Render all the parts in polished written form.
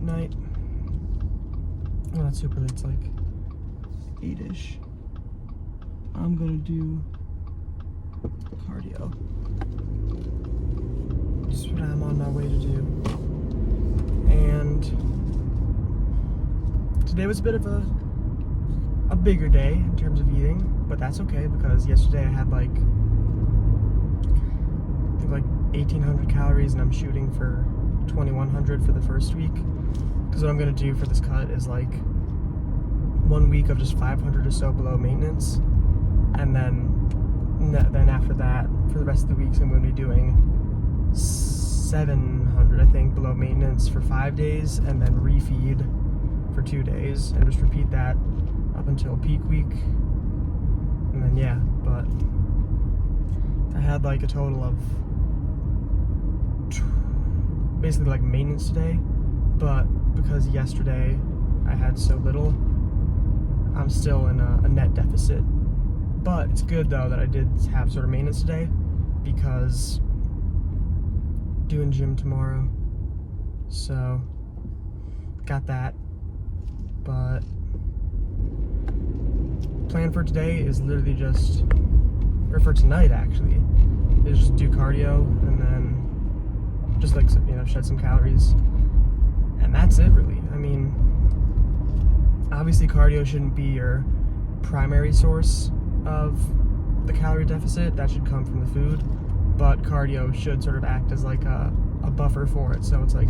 late night. Well, not super late, it's like 8-ish. I'm gonna do cardio. That's what I'm on my way to do. And today was a bit of a bigger day in terms of eating, but that's okay because yesterday I had like 1,800 calories and I'm shooting for 2,100 for the first week. Because what I'm gonna do for this cut is like 1 week of just 500 or so below maintenance, and then after that, for the rest of the weeks, I'm gonna be doing 700, I think, below maintenance for 5 days, and then refeed for 2 days, and just repeat that up until peak week. And then yeah, but I had like a total of basically like maintenance today, but because yesterday I had so little, I'm still in a net deficit. But it's good though that I did have sort of maintenance today, because doing gym tomorrow, so got that. But plan for today is literally just, or for tonight actually, is just do cardio and then just like, you know, shed some calories, and that's it really. I mean, obviously cardio shouldn't be your primary source of the calorie deficit. That should come from the food, but cardio should sort of act as like a buffer for it. So it's like,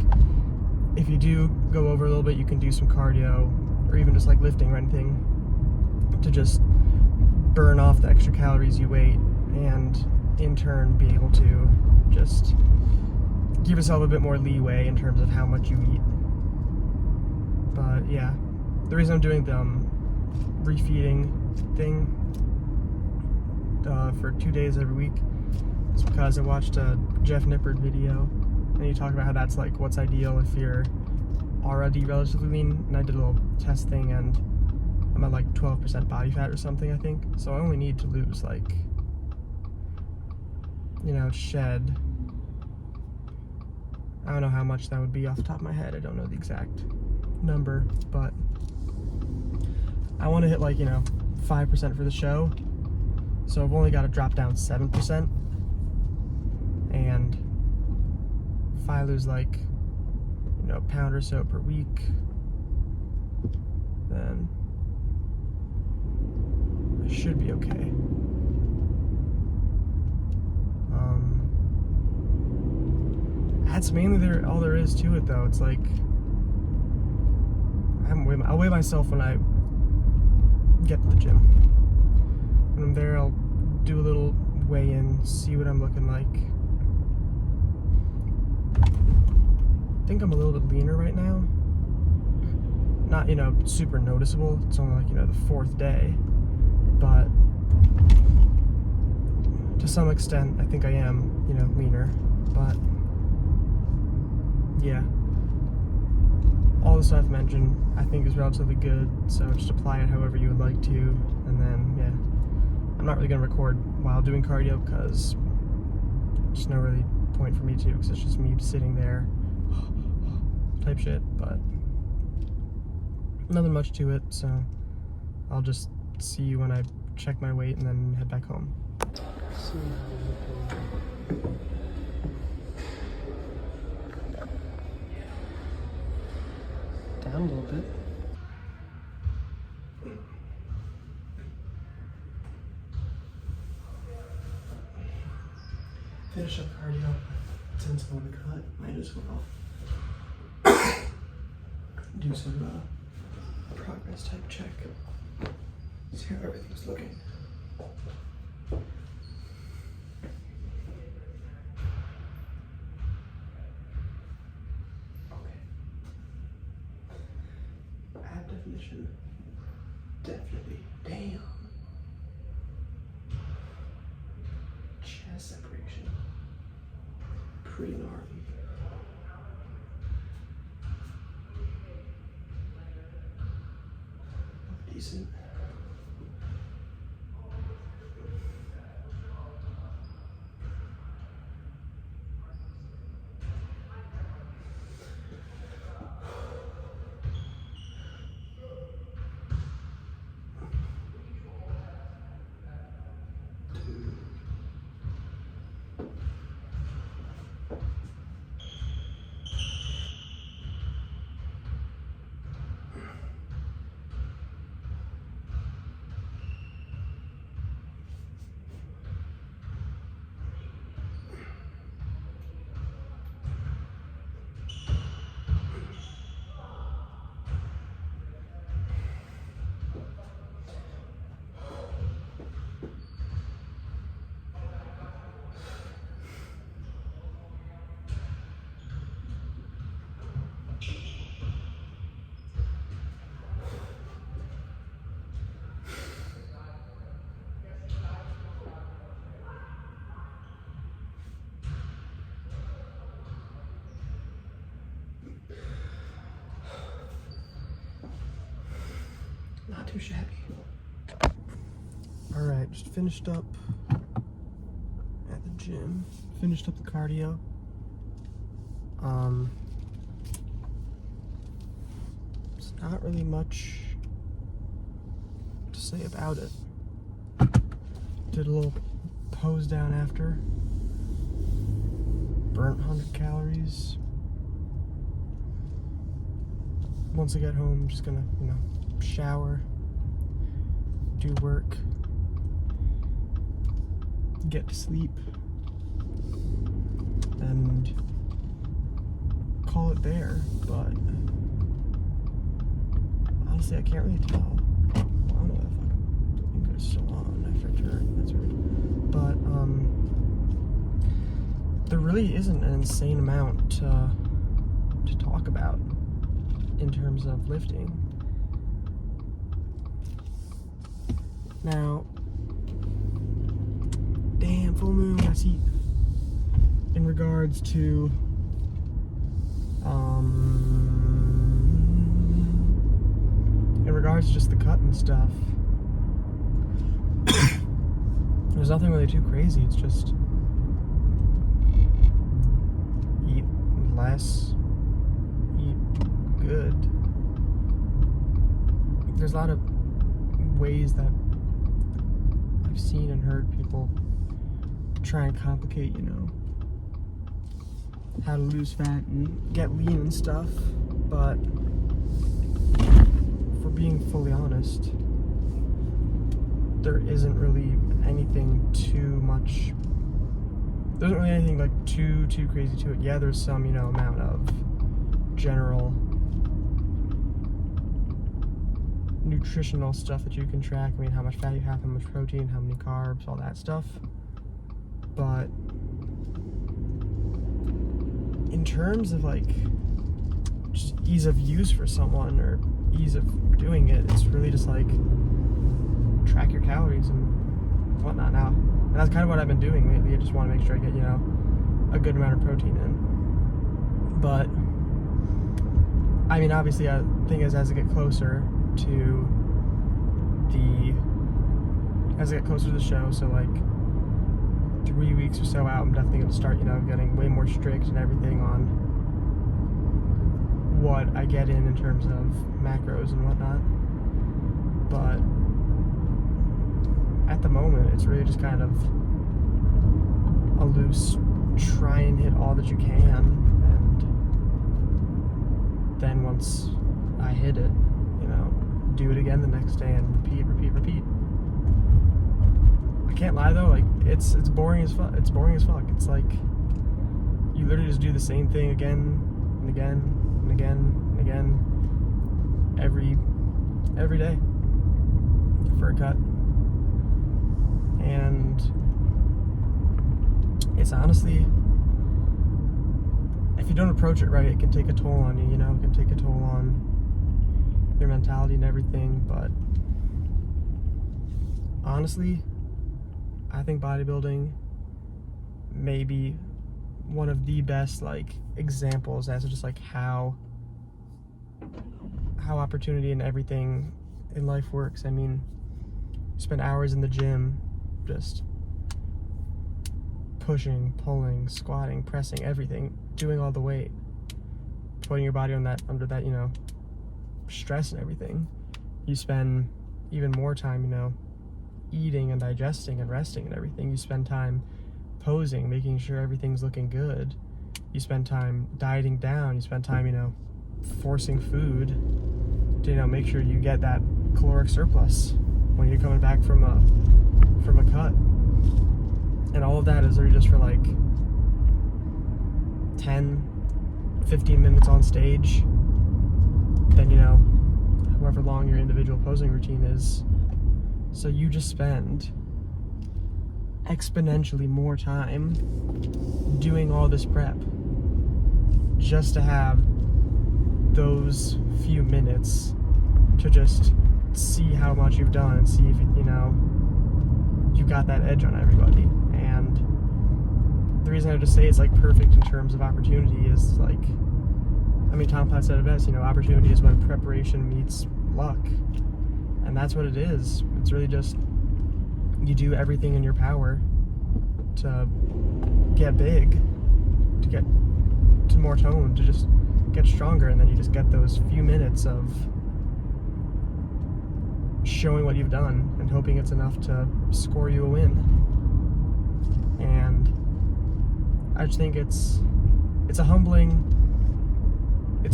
if you do go over a little bit, you can do some cardio, or even just like lifting or anything, to just burn off the extra calories you ate, and in turn be able to just give yourself a bit more leeway in terms of how much you eat. But yeah, the reason I'm doing the refeeding thing for 2 days every week is because I watched a Jeff Nippard video, and he talked about how that's like what's ideal if you're already relatively lean. And I did a little test thing, and I'm at like 12% body fat or something, I think. So I only need to lose like, you know, shed, I don't know how much that would be off the top of my head. I don't know the exact number, but I want to hit like, you know, 5% for the show. So I've only got to drop down 7%. And if I lose like, you know, a pound or so per week, then I should be okay. That's mainly all there is to it though. It's like, I'll weigh myself when I get to the gym. When I'm there, I'll do a little weigh-in, see what I'm looking like. I think I'm a little bit leaner right now. Not, you know, super noticeable. It's only like, you know, the 4th day. But to some extent, I think I am, you know, leaner. But yeah, all the stuff mentioned I think is relatively good, so just apply it however you would like to. And then yeah, I'm not really going to record while doing cardio because there's no really point for me to, because it's just me sitting there type shit. But nothing much to it, so I'll just see you when I check my weight and then head back home. See how I'm looking. Down a little bit. Finish up cardio. Since I'm on the cut, might as well do some progress type check. See how everything's looking. Ab definition, definitely. Damn. Chest separation, pretty gnarly. Decent. too shabby. Alright, just finished up at the gym. Finished up the cardio. There's not really much to say about it. Did a little pose down after. Burnt 100 calories. Once I get home, I'm just gonna, shower, do work, get to sleep, and call it there. But honestly, I can't really tell. I don't know what the fuck I'm going still on after I turn. That's weird. But there really isn't an insane amount to talk about in terms of lifting. Now, damn, full moon, that's heat. In regards to just the cut and stuff, there's nothing really too crazy. It's just eat less, eat good. There's a lot of ways that I've seen and heard people try and complicate, how to lose fat and get lean and stuff, but for being fully honest, there isn't really anything there's not really anything like too crazy to it. Yeah, there's some, amount of general nutritional stuff that you can track. I mean, how much fat you have, how much protein, how many carbs, all that stuff. But in terms of just ease of use for someone or ease of doing it, it's really just track your calories and whatnot now. And that's kind of what I've been doing lately. I just want to make sure I get, a good amount of protein in. But I mean, obviously, the thing is, as I get closer to the show, so 3 weeks or so out, I'm definitely going to start, getting way more strict and everything on what I get in terms of macros and whatnot. But at the moment, it's really just kind of a loose, try and hit all that you can, and then once I hit it, do it again the next day and repeat. I can't lie though, it's boring as fuck. It's boring as fuck. It's you literally just do the same thing again and again and again and again every day for a cut. And it's honestly, if you don't approach it right, it can take a toll on you, it can take a toll on your mentality and everything. But honestly, I think bodybuilding may be one of the best examples as to just how opportunity and everything in life works. I mean, you spend hours in the gym just pushing, pulling, squatting, pressing, everything, doing all the weight, putting your body under that, stress and everything. You spend even more time, eating and digesting and resting and everything. You spend time posing, making sure everything's looking good. You spend time dieting down. You spend time, forcing food to, make sure you get that caloric surplus when you're coming back from a cut. And all of that is really just for 10, 15 minutes on stage. Then, however long your individual posing routine is. So you just spend exponentially more time doing all this prep just to have those few minutes to just see how much you've done and see if you got that edge on everybody. And the reason I just say it's perfect in terms of opportunity is Tom Platt said it best, opportunity is when preparation meets luck. And that's what it is. It's really just, you do everything in your power to get big, to get to more tone, to just get stronger, and then you just get those few minutes of showing what you've done and hoping it's enough to score you a win. And I just think it's a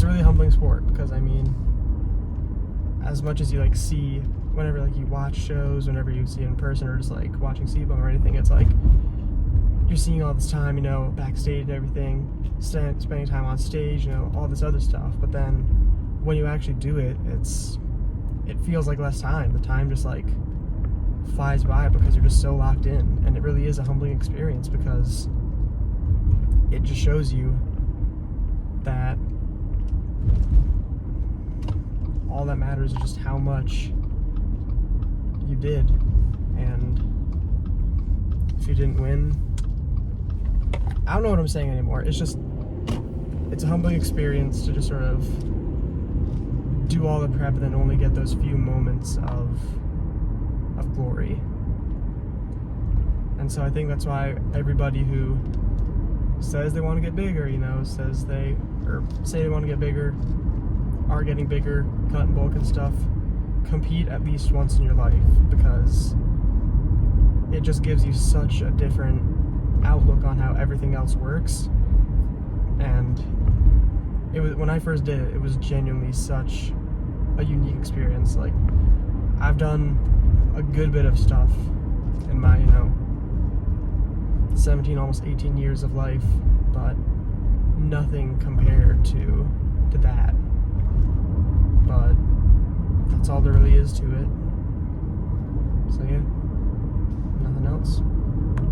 really humbling sport, because I mean, as much as you like see whenever like you watch shows, whenever you see it in person, or just like watching CBum or anything, it's like you're seeing all this time, you know, backstage and everything, spending time on stage, you know, all this other stuff. But then when you actually do it, it feels like less time. The time just like flies by because you're just so locked in. And it really is a humbling experience, because it just shows you that all that matters is just how much you did. And if you didn't win, I don't know what I'm saying anymore. It's a humbling experience to just sort of do all the prep and then only get those few moments of glory. And so I think that's why everybody who says they want to get bigger, you know, say they want to get bigger, are getting bigger, cut and bulk and stuff, compete at least once in your life, because it just gives you such a different outlook on how everything else works. And when I first did it, it was genuinely such a unique experience. Like, I've done a good bit of stuff in my, 17, almost 18 years of life, but nothing compared to that. But that's all there really is to it.